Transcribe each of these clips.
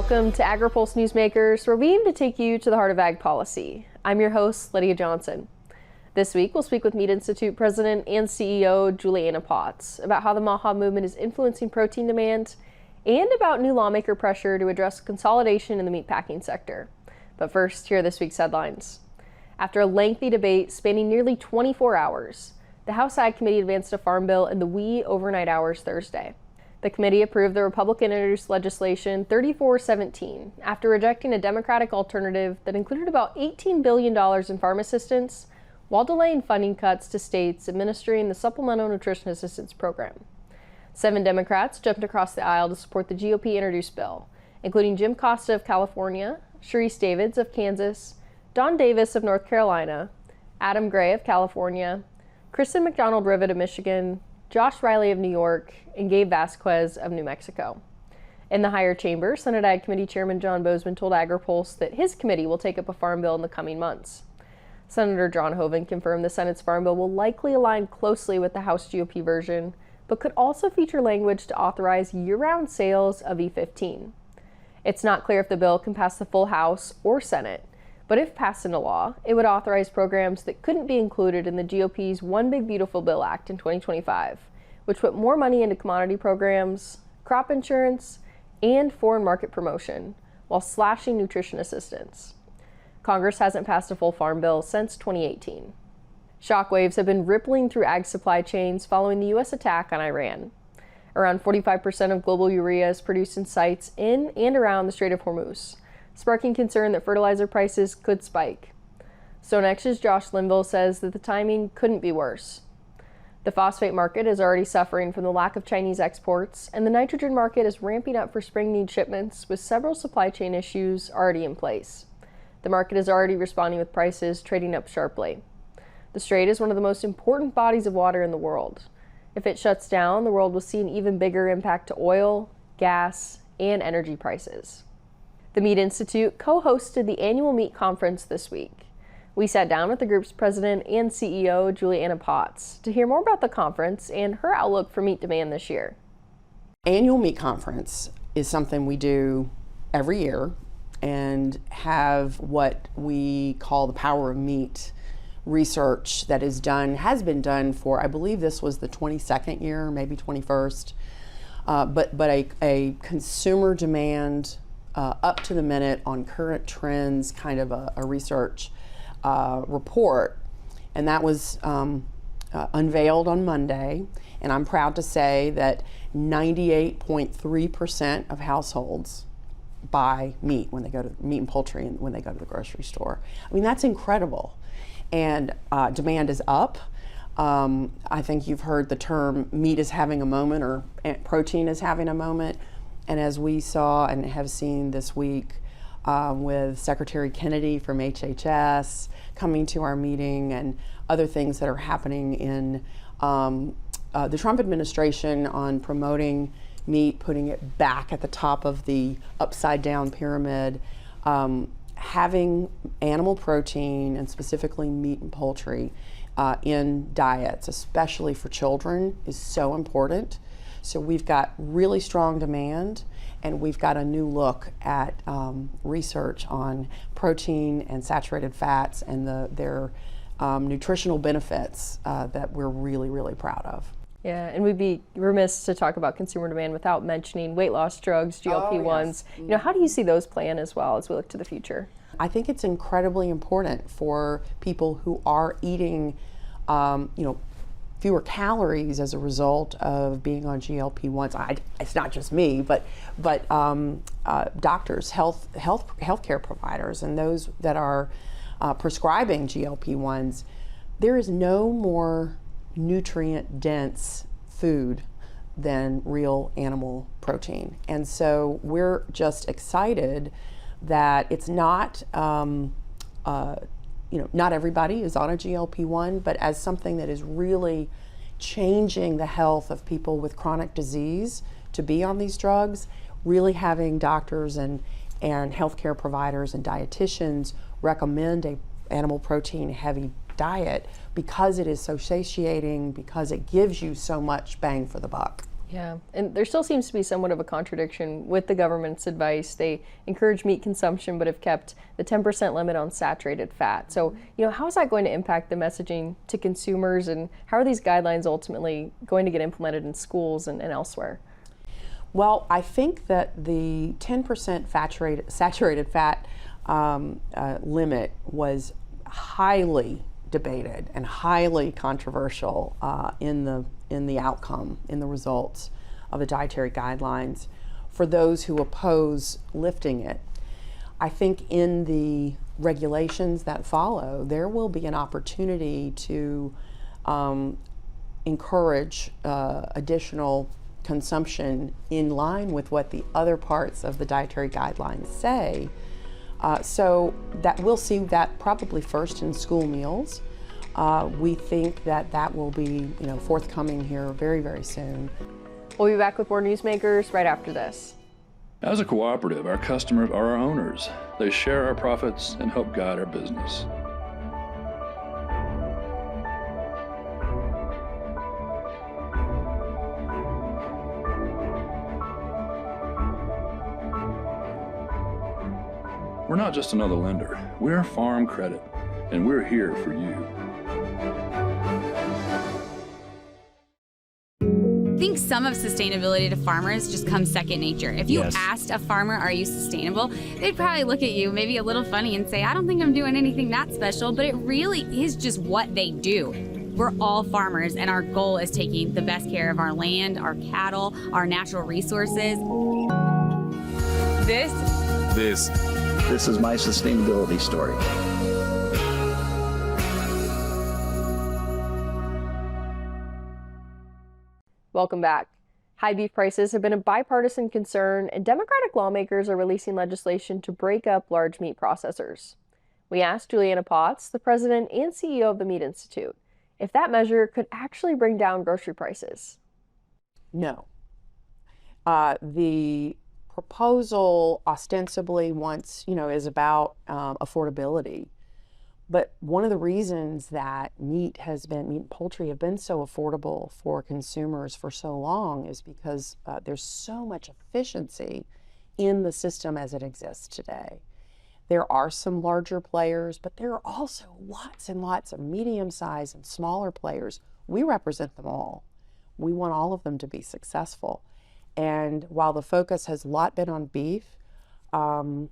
Welcome to AgriPulse Newsmakers, where we aim to take you to the heart of ag policy. I'm your host, Lydia Johnson. This week, we'll speak with Meat Institute President and CEO Juliana Potts about how the MAHA movement is influencing protein demand and about new lawmaker pressure to address consolidation in the meatpacking sector. But first, here are this week's headlines. After a lengthy debate spanning nearly 24 hours, the House Ag Committee advanced a farm bill in the wee overnight hours Thursday. The committee approved the Republican-introduced legislation 3417 after rejecting a Democratic alternative that included about $18 billion in farm assistance while delaying funding cuts to states administering the Supplemental Nutrition Assistance Program. 7 Democrats jumped across the aisle to support the GOP-introduced bill, including Jim Costa of California, Sharice Davids of Kansas, Don Davis of North Carolina, Adam Gray of California, Kristen McDonald-Rivet of Michigan, Josh Riley of New York, and Gabe Vasquez of New Mexico. In the higher chamber, Senate Ag Committee Chairman John Bozeman told AgriPulse that his committee will take up a farm bill in the coming months. Senator John Hoeven confirmed the Senate's farm bill will likely align closely with the House GOP version, but could also feature language to authorize year-round sales of E15. It's not clear if the bill can pass the full House or Senate, but if passed into law, it would authorize programs that couldn't be included in the GOP's One Big Beautiful Bill Act in 2025, which put more money into commodity programs, crop insurance, and foreign market promotion, while slashing nutrition assistance. Congress hasn't passed a full farm bill since 2018. Shockwaves have been rippling through ag supply chains following the U.S. attack on Iran. Around 45% of global urea is produced in sites in and around the Strait of Hormuz, sparking concern that fertilizer prices could spike. StoneX's Josh Linville says that the timing couldn't be worse. The phosphate market is already suffering from the lack of Chinese exports, and the nitrogen market is ramping up for spring need shipments with several supply chain issues already in place. The market is already responding with prices trading up sharply. The Strait is one of the most important bodies of water in the world. If it shuts down, the world will see an even bigger impact to oil, gas, and energy prices. The Meat Institute co-hosted the annual meat conference this week. We sat down with the group's president and CEO, Juliana Potts, to hear more about the conference and her outlook for meat demand this year. Annual meat conference is something we do every year and have what we call the Power of Meat research that has been done for, I believe this was the 22nd year, maybe 21st, but a consumer demand up to the minute on current trends kind of a research report, and that was unveiled on Monday, and I'm proud to say that 98.3% of households buy meat when they go to meat and poultry and when they go to the grocery store. I mean, that's incredible, and demand is up. I think you've heard the term meat is having a moment, or protein is having a moment, and as we saw and have seen this week with Secretary Kennedy from HHS coming to our meeting and other things that are happening in the Trump administration on promoting meat, putting it back at the top of the upside down pyramid, having animal protein and specifically meat and poultry in diets, especially for children, is so important. So we've got really strong demand, and we've got a new look at research on protein and saturated fats and their nutritional benefits that we're really, really proud of. Yeah, and we'd be remiss to talk about consumer demand without mentioning weight loss drugs, GLP-1s. Oh, yes. You know, how do you see those playing as well as we look to the future? I think it's incredibly important for people who are eating, fewer calories as a result of being on GLP-1s. It's not just me, but doctors, healthcare providers, and those that are prescribing GLP-1s. There is no more nutrient-dense food than real animal protein, and so we're just excited that it's not. Not everybody is on a GLP-1, but as something that is really changing the health of people with chronic disease to be on these drugs, really having doctors and healthcare providers and dietitians recommend a animal protein heavy diet because it is so satiating, because it gives you so much bang for the buck. Yeah, and there still seems to be somewhat of a contradiction with the government's advice. They encourage meat consumption, but have kept the 10% limit on saturated fat. So, how is that going to impact the messaging to consumers, and how are these guidelines ultimately going to get implemented in schools and elsewhere? Well, I think that the 10% saturated fat limit was highly debated and highly controversial in the outcome, in the results of the dietary guidelines for those who oppose lifting it. I think in the regulations that follow, there will be an opportunity to encourage additional consumption in line with what the other parts of the dietary guidelines say. So that we'll see that probably first in school meals. We think that will be forthcoming here very, very soon. We'll be back with more newsmakers right after this. As a cooperative, our customers are our owners. They share our profits and help guide our business. We're not just another lender. We're Farm Credit, and we're here for you. I think some of sustainability to farmers just comes second nature. If you asked a farmer, are you sustainable? They'd probably look at you maybe a little funny and say, I don't think I'm doing anything that special, but it really is just what they do. We're all farmers, and our goal is taking the best care of our land, our cattle, our natural resources. This is my sustainability story. Welcome back. High beef prices have been a bipartisan concern, and Democratic lawmakers are releasing legislation to break up large meat processors. We asked Juliana Potts, the president and CEO of the Meat Institute, if that measure could actually bring down grocery prices. No. The proposal ostensibly is about affordability. But one of the reasons that meat and poultry have been so affordable for consumers for so long is because there's so much efficiency in the system as it exists today. There are some larger players, but there are also lots and lots of medium-sized and smaller players. We represent them all. We want all of them to be successful. And while the focus has a lot been on beef, the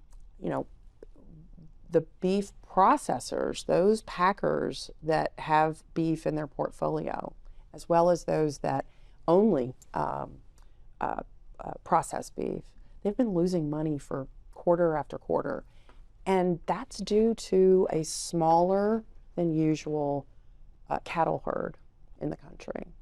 beef processors, those packers that have beef in their portfolio, as well as those that only process beef, they've been losing money for quarter after quarter. And that's due to a smaller than usual cattle herd in the country.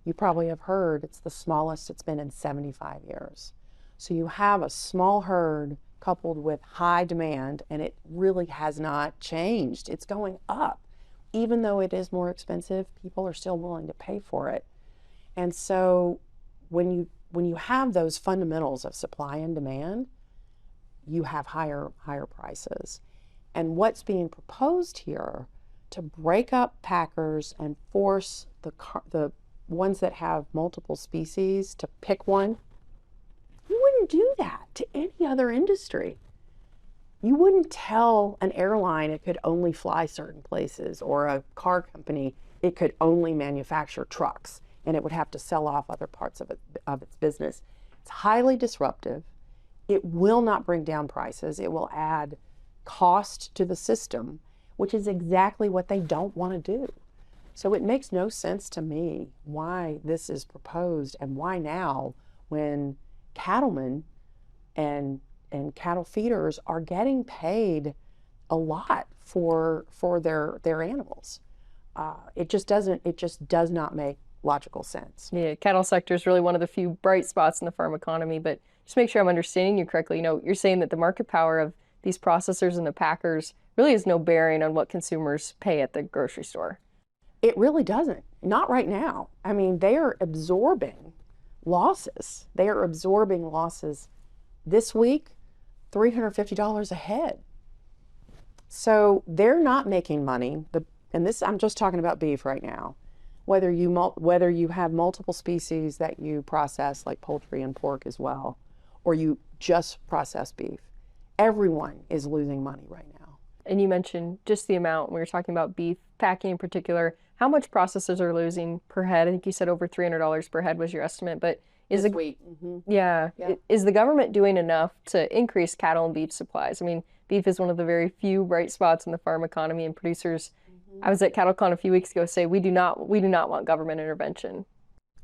You probably have heard it's the smallest it's been in 75 years. So you have a small herd coupled with high demand, and it really has not changed. It's going up. Even though it is more expensive, people are still willing to pay for it. And so when you have those fundamentals of supply and demand, you have higher prices. And what's being proposed here to break up packers and force the ones that have multiple species to pick one, you wouldn't do that to any other industry. You wouldn't tell an airline it could only fly certain places, or a car company it could only manufacture trucks and it would have to sell off other parts of its business. It's highly disruptive. It will not bring down prices. It will add cost to the system, which is exactly what they don't want to do. So it makes no sense to me why this is proposed, and why now, when cattlemen and cattle feeders are getting paid a lot for their animals. It just does not make logical sense. Yeah, cattle sector is really one of the few bright spots in the farm economy, but just make sure I'm understanding you correctly. You're saying that the market power of these processors and the packers really has no bearing on what consumers pay at the grocery store. It really doesn't. Not right now. I mean, they are absorbing losses. They are absorbing losses this week, $350 a head. So they're not making money. And this, I'm just talking about beef right now. whether you have multiple species that you process, like poultry and pork as well, or you just process beef, everyone is losing money right now. And you mentioned just the amount when we were talking about beef packing in particular. How much processors are losing per head? I think you said over $300 per head was your estimate, but is Yeah. Is the government doing enough to increase cattle and beef supplies? I mean, beef is one of the very few bright spots in the farm economy, and producers, I was at CattleCon a few weeks ago, say we do not want government intervention.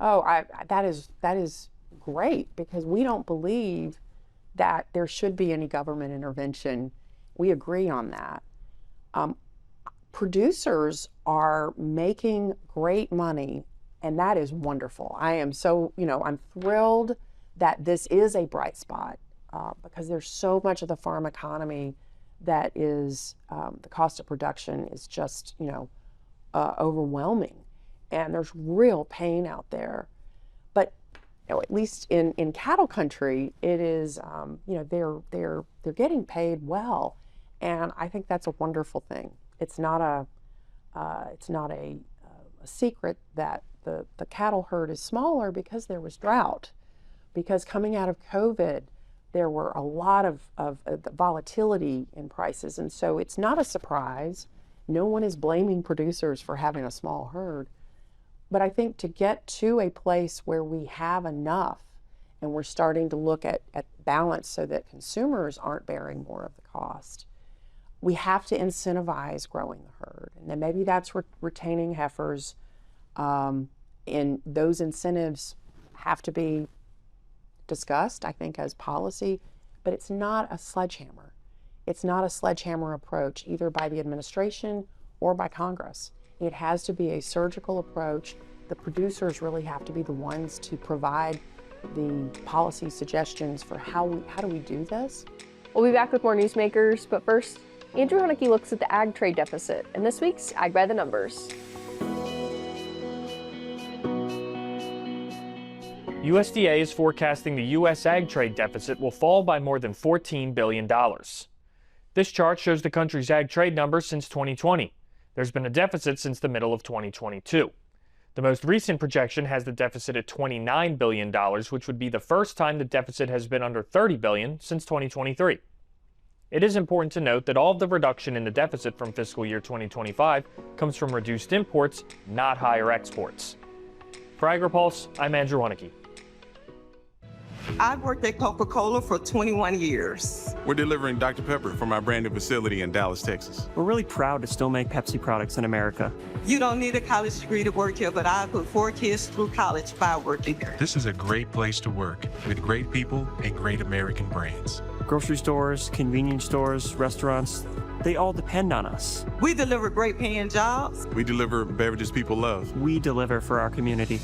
Oh, that is great, because we don't believe that there should be any government intervention. We agree on that. Producers are making great money, and that is wonderful. I am so, I'm thrilled that this is a bright spot, because there's so much of the farm economy that is, the cost of production is just, overwhelming. And there's real pain out there. But at least in cattle country, it is, they're getting paid well. And I think that's a wonderful thing. It's not a secret that the cattle herd is smaller because there was drought. Because coming out of COVID, there were a lot of the volatility in prices. And so it's not a surprise. No one is blaming producers for having a small herd. But I think to get to a place where we have enough and we're starting to look at balance so that consumers aren't bearing more of the cost, we have to incentivize growing the herd. And then maybe that's retaining heifers. And those incentives have to be discussed, I think, as policy, but it's not a sledgehammer. It's not a sledgehammer approach either by the administration or by Congress. It has to be a surgical approach. The producers really have to be the ones to provide the policy suggestions for how do we do this. We'll be back with more newsmakers, but first, Andrew Haneke looks at the ag trade deficit in this week's Ag by the Numbers. USDA is forecasting the U.S. ag trade deficit will fall by more than $14 billion. This chart shows the country's ag trade numbers since 2020. There's been a deficit since the middle of 2022. The most recent projection has the deficit at $29 billion, which would be the first time the deficit has been under $30 billion since 2023. It is important to note that all of the reduction in the deficit from fiscal year 2025 comes from reduced imports, not higher exports. For AgriPulse, I'm Andrew Haneke. I've worked at Coca-Cola for 21 years. We're delivering Dr. Pepper from our branded facility in Dallas, Texas. We're really proud to still make Pepsi products in America. You don't need a college degree to work here, but I put 4 kids through college by working here. This is a great place to work with great people and great American brands. Grocery stores, convenience stores, restaurants, they all depend on us. We deliver great paying jobs. We deliver beverages people love. We deliver for our community.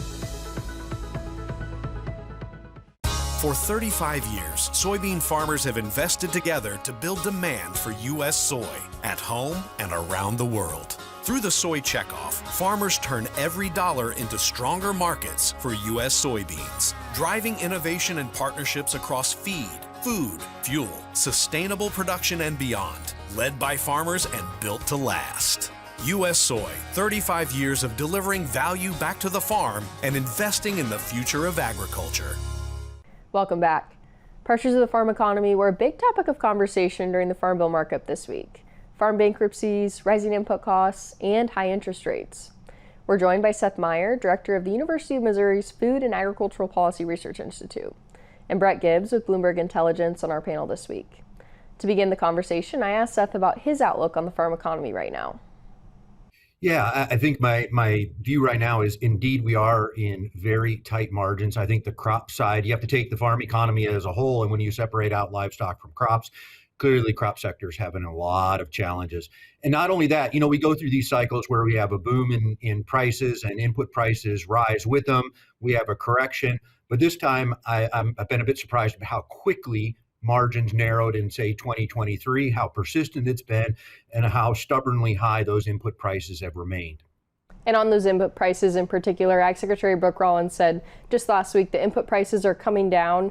For 35 years, soybean farmers have invested together to build demand for U.S. soy at home and around the world. Through the soy checkoff, farmers turn every dollar into stronger markets for U.S. soybeans, driving innovation and partnerships across feed, food, fuel, sustainable production, and beyond, led by farmers and built to last. U.S. Soy, 35 years of delivering value back to the farm and investing in the future of agriculture. Welcome back. Pressures of the farm economy were a big topic of conversation during the Farm Bill markup this week. Farm bankruptcies, rising input costs, and high interest rates. We're joined by Seth Meyer, director of the University of Missouri's Food and Agricultural Policy Research Institute, and Brett Gibbs with Bloomberg Intelligence on our panel this week. To begin the conversation, I asked Seth about his outlook on the farm economy right now. Yeah, I think my view right now is indeed we are in very tight margins. I think the crop side, you have to take the farm economy as a whole, and when you separate out livestock from crops, clearly crop sector's having a lot of challenges. And not only that, we go through these cycles where we have a boom in prices and input prices rise with them. We have a correction, but this time I've been a bit surprised about how quickly margins narrowed in, say, 2023, how persistent it's been, and how stubbornly high those input prices have remained. And on those input prices in particular, Ag Secretary Brooke Rollins said just last week the input prices are coming down.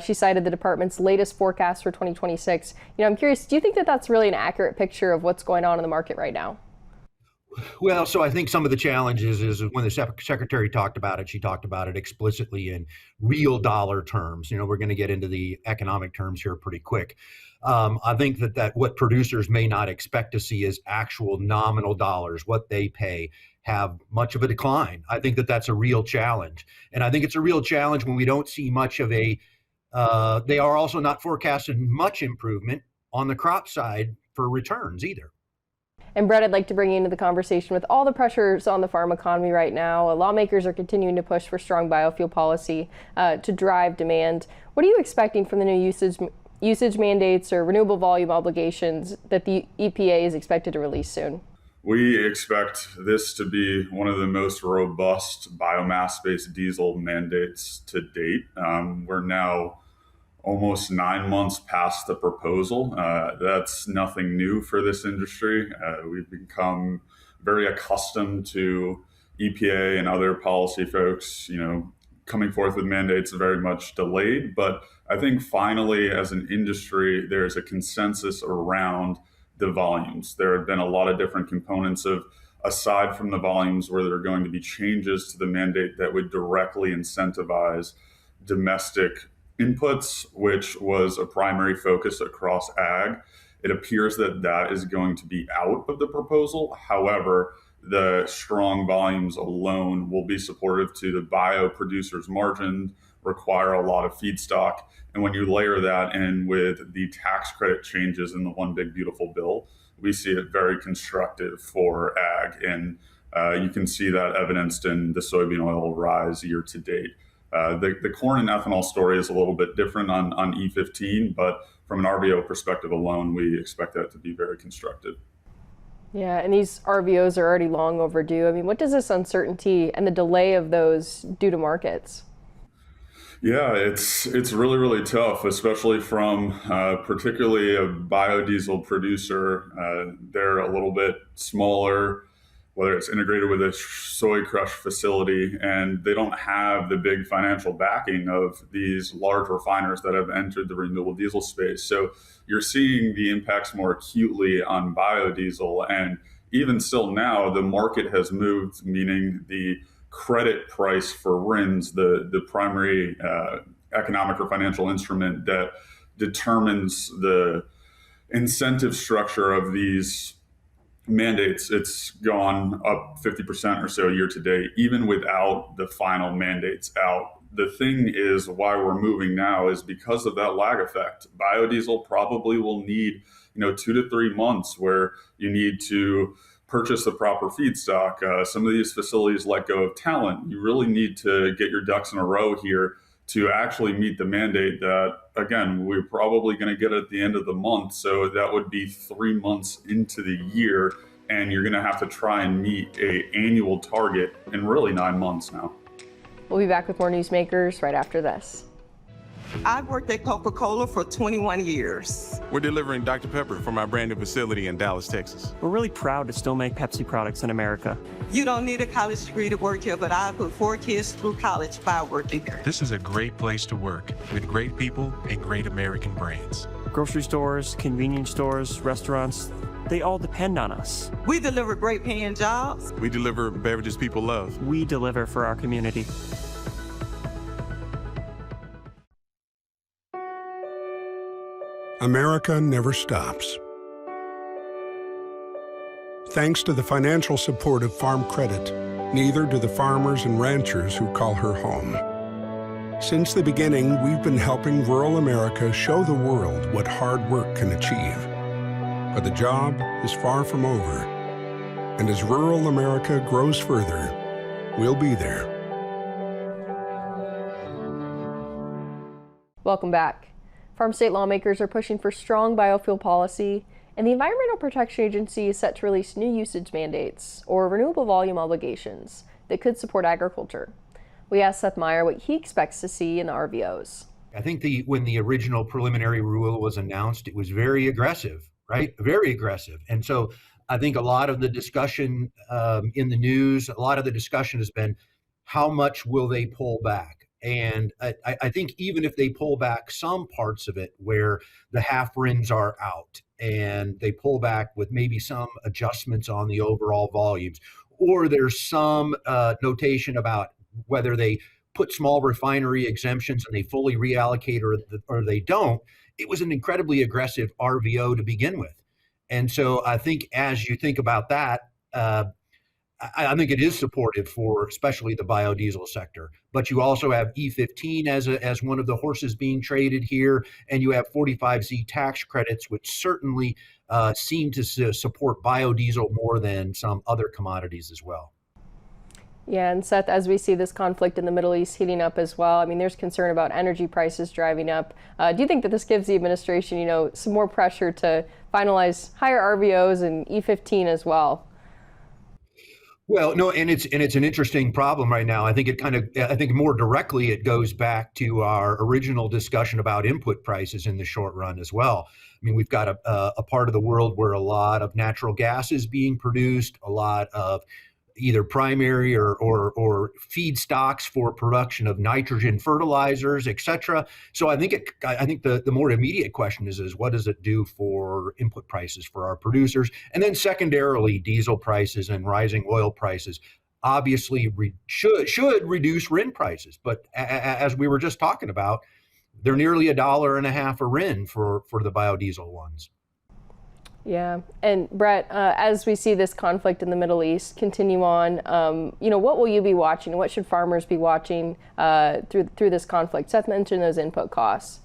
She cited the department's latest forecast for 2026. I'm curious, do you think that that's really an accurate picture of what's going on in the market right now? Well, so I think some of the challenges is when the secretary talked about it, she talked about it explicitly in real dollar terms. You know, we're going to get into the economic terms here pretty quick. I think that what producers may not expect to see is actual nominal dollars, what they pay, have much of a decline. I think that that's a real challenge. And I think it's a real challenge when we don't see much of they are also not forecasting much improvement on the crop side for returns either. And Brett, I'd like to bring you into the conversation with all the pressures on the farm economy right now. Lawmakers are continuing to push for strong biofuel policy to drive demand. What are you expecting from the new usage mandates or renewable volume obligations that the EPA is expected to release soon? We expect this to be one of the most robust biomass-based diesel mandates to date. We're now almost 9 months past the proposal. That's nothing new for this industry. We've become very accustomed to EPA and other policy folks, coming forth with mandates very much delayed. But I think finally, as an industry, there's a consensus around the volumes. There have been a lot of different components of, aside from the volumes, where there are going to be changes to the mandate that would directly incentivize domestic inputs, which was a primary focus across ag. It appears that that is going to be out of the proposal. However, the strong volumes alone will be supportive to the bio producers' margin, require a lot of feedstock. And when you layer that in with the tax credit changes in the One Big Beautiful Bill, we see it very constructive for ag. And you can see that evidenced in the soybean oil rise year to date. The corn and ethanol story is a little bit different on E15, but from an RVO perspective alone, we expect that to be very constructive. Yeah, and these RVOs are already long overdue. I mean, what does this uncertainty and the delay of those do to markets? Yeah, it's really, really tough, especially from particularly a biodiesel producer. They're a little bit smaller, whether it's integrated with a soy crush facility, and they don't have the big financial backing of these large refiners that have entered the renewable diesel space. So you're seeing the impacts more acutely on biodiesel. And even still now, the market has moved, meaning the credit price for RINs, the primary economic or financial instrument that determines the incentive structure of these mandates, it's gone up 50% or so year to date, even without the final mandates out. The thing is, why we're moving now is because of that lag effect. Biodiesel probably will need, 2 to 3 months where you need to purchase the proper feedstock. Some of these facilities let go of talent. You really need to get your ducks in a row here to actually meet the mandate that, again, we're probably going to get at the end of the month. So that would be 3 months into the year, and you're going to have to try and meet an annual target in really 9 months now. We'll be back with more Newsmakers right after this. I've worked at Coca-Cola for 21 years. We're delivering Dr. Pepper from our brand new facility in Dallas, Texas. We're really proud to still make Pepsi products in America. You don't need a college degree to work here, but I put 4 kids through college by working here. This is a great place to work with great people and great American brands. Grocery stores, convenience stores, restaurants, they all depend on us. We deliver great paying jobs. We deliver beverages people love. We deliver for our community. America never stops. Thanks to the financial support of Farm Credit, neither do the farmers and ranchers who call her home. Since the beginning, we've been helping rural America show the world what hard work can achieve. But the job is far from over. And as rural America grows further, we'll be there. Welcome back. Farm state lawmakers are pushing for strong biofuel policy, and the Environmental Protection Agency is set to release new usage mandates or renewable volume obligations that could support agriculture. We asked Seth Meyer what he expects to see in the RVOs. I think when the original preliminary rule was announced, it was very aggressive, right? Very aggressive. And so I think a lot of the discussion in the news, a lot of the discussion has been, how much will they pull back? And I think even if they pull back some parts of it where the half RINs are out and they pull back with maybe some adjustments on the overall volumes, or there's some notation about whether they put small refinery exemptions and they fully reallocate or they don't, it was an incredibly aggressive RVO to begin with. And so I think as you think about that, I think it is supportive for especially the biodiesel sector. But you also have E15 as one of the horses being traded here, and you have 45Z tax credits, which certainly seem to support biodiesel more than some other commodities as well. Yeah, and Seth, as we see this conflict in the Middle East heating up as well, I mean, there's concern about energy prices driving up. Do you think that this gives the administration, some more pressure to finalize higher RVOs and E15 as well? Well, no, and it's an interesting problem right now. I think I think more directly it goes back to our original discussion about input prices in the short run as well. I mean, we've got a part of the world where a lot of natural gas is being produced, a lot of either primary or feedstocks for production of nitrogen fertilizers, et cetera. So I think the more immediate question is what does it do for input prices for our producers? And then secondarily, diesel prices and rising oil prices obviously should reduce RIN prices. But as we were just talking about, they're nearly $1.50 a RIN for the biodiesel ones. Yeah, and Brett, as we see this conflict in the Middle East continue on, what will you be watching? What should farmers be watching through this conflict? Seth mentioned those input costs.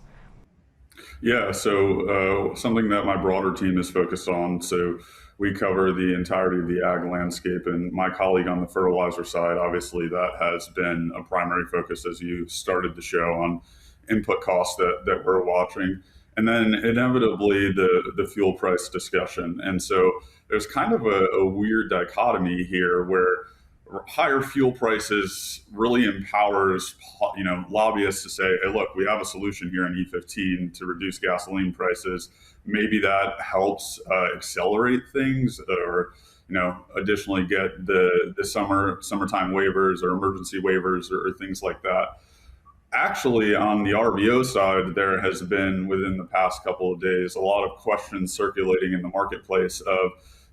Yeah, so something that my broader team is focused on. So we cover the entirety of the ag landscape, and my colleague on the fertilizer side, obviously that has been a primary focus as you started the show on input costs that we're watching. And then inevitably the fuel price discussion. And so there's kind of a weird dichotomy here where higher fuel prices really empowers lobbyists to say, hey, look, we have a solution here in E15 to reduce gasoline prices. Maybe that helps accelerate things, or additionally get the summertime waivers or emergency waivers or things like that. Actually, on the RVO side, there has been, within the past couple of days, a lot of questions circulating in the marketplace of,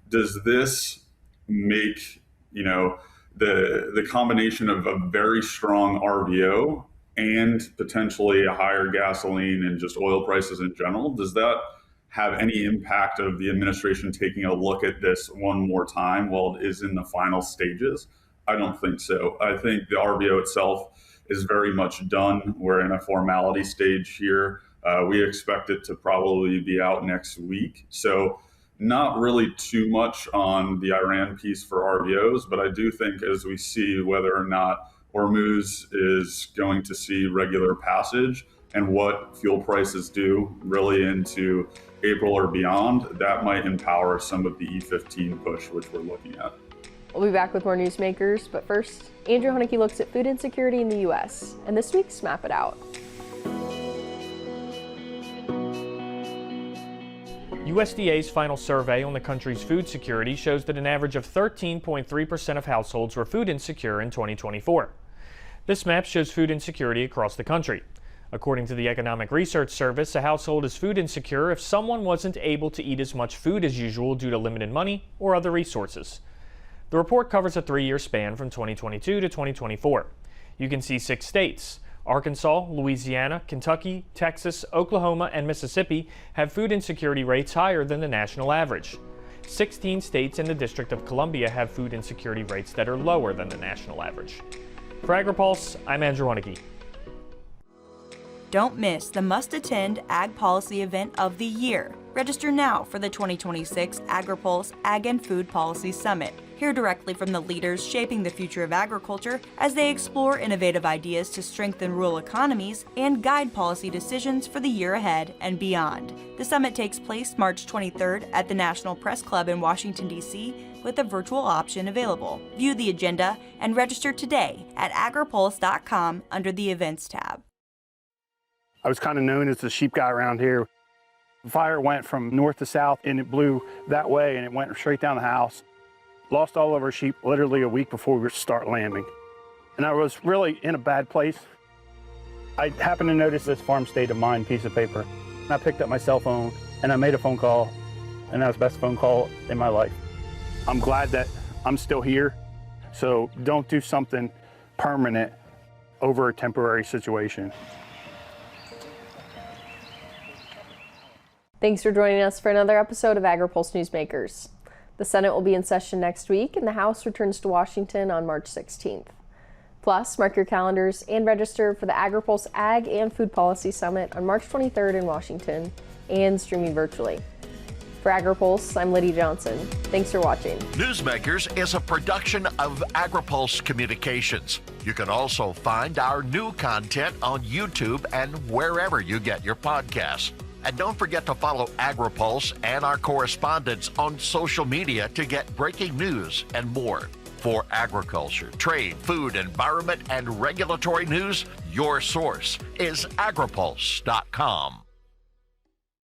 does this make, the combination of a very strong RVO and potentially a higher gasoline and just oil prices in general, does that have any impact of the administration taking a look at this one more time while it is in the final stages? I don't think so. I think the RVO itself is very much done. We're in a formality stage here. We expect it to probably be out next week. So not really too much on the Iran piece for RVOs, but I do think as we see whether or not Hormuz is going to see regular passage and what fuel prices do really into April or beyond, that might empower some of the E15 push, which we're looking at. We'll be back with more Newsmakers, but first, Andrew Honecke looks at food insecurity in the U.S. and this week's Map It Out. USDA's final survey on the country's food security shows that an average of 13.3% of households were food insecure in 2024. This map shows food insecurity across the country. According to the Economic Research Service, a household is food insecure if someone wasn't able to eat as much food as usual due to limited money or other resources. The report covers a 3-year span from 2022 to 2024. You can see 6 states, Arkansas, Louisiana, Kentucky, Texas, Oklahoma, and Mississippi have food insecurity rates higher than the national average. 16 states and the District of Columbia have food insecurity rates that are lower than the national average. For AgriPulse, I'm Andrew Honecke. Don't miss the must-attend Ag Policy event of the year. Register now for the 2026 AgriPulse Ag and Food Policy Summit. Hear directly from the leaders shaping the future of agriculture as they explore innovative ideas to strengthen rural economies and guide policy decisions for the year ahead and beyond. The summit takes place March 23rd at the National Press Club in Washington, D.C., with a virtual option available. View the agenda and register today at agripulse.com under the Events tab. I was kind of known as the sheep guy around here. The fire went from north to south and it blew that way and it went straight down the house. Lost all of our sheep literally a week before we start lambing. And I was really in a bad place. I happened to notice this farm state of mind piece of paper. And I picked up my cell phone and I made a phone call, and that was the best phone call in my life. I'm glad that I'm still here, so don't do something permanent over a temporary situation. Thanks for joining us for another episode of AgriPulse Newsmakers. The Senate will be in session next week, and the House returns to Washington on March 16th. Plus, mark your calendars and register for the AgriPulse Ag and Food Policy Summit on March 23rd in Washington and streaming virtually. For AgriPulse, I'm Lydia Johnson. Thanks for watching. Newsmakers is a production of AgriPulse Communications. You can also find our new content on YouTube and wherever you get your podcasts. And don't forget to follow AgriPulse and our correspondents on social media to get breaking news and more. For agriculture, trade, food, environment, and regulatory news, your source is agripulse.com.